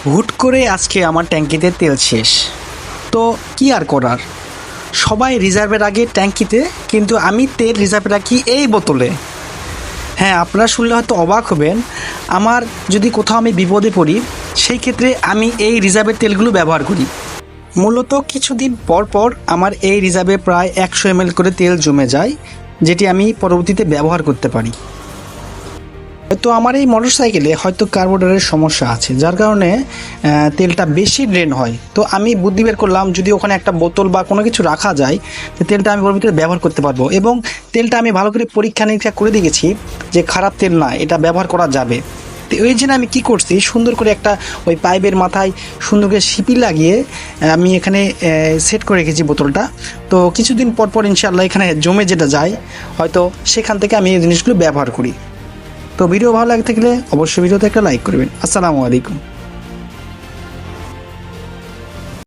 হুট করে আজকে আমার ট্যাঙ্কিতে তেল শেষ। তো কি আর করার, সবাই রিজার্ভে রাখে ট্যাঙ্কিতে, কিন্তু আমি তেল রিজার্ভে রাখি এই বোতলে। হ্যাঁ, আপনারা শুনলে হয়তো অবাক হবেন। আমার যদি কোথাও আমি বিপদে পড়ি, সেই ক্ষেত্রে আমি এই রিজার্ভের তেলগুলো ব্যবহার করি। মূলত কিছুদিন পর পর আমার এই রিজার্ভে প্রায় 100 ml করে তেল জমে যায়, যেটি আমি পরবর্তীতে ব্যবহার করতে পারি। তো আমার এই মোটরসাইকেলে হয়তো কার্বোরেটরের সমস্যা আছে, যার কারণে তেলটা বেশি ড্রেন হয়। তো আমি বুদ্ধি বের করলাম, যদি ওখানে একটা বোতল বা কোনো কিছু রাখা যায়, তো তেলটা আমি পরবর্তীতে ব্যবহার করতে পারবো। এবং তেলটা আমি ভালো করে পরীক্ষা নিরীক্ষা করে দেখেছি যে খারাপ তেল না, এটা ব্যবহার করা যাবে। তো ওই জন্য আমি কী করছি, সুন্দর করে একটা ওই পাইপের মাথায় সুন্দর করে সিপি লাগিয়ে আমি এখানে সেট করে রেখেছি বোতলটা। তো কিছুদিন পর পর ইনশাআল্লাহ এখানে জমে যেটা যায়, হয়তো সেখান থেকে আমি এই জিনিসগুলো ব্যবহার করি। তো ভিডিও ভালো লাগে থাকলে অবশ্যই ভিডিওতে একটা লাইক করবেন। আসসালামু আলাইকুম।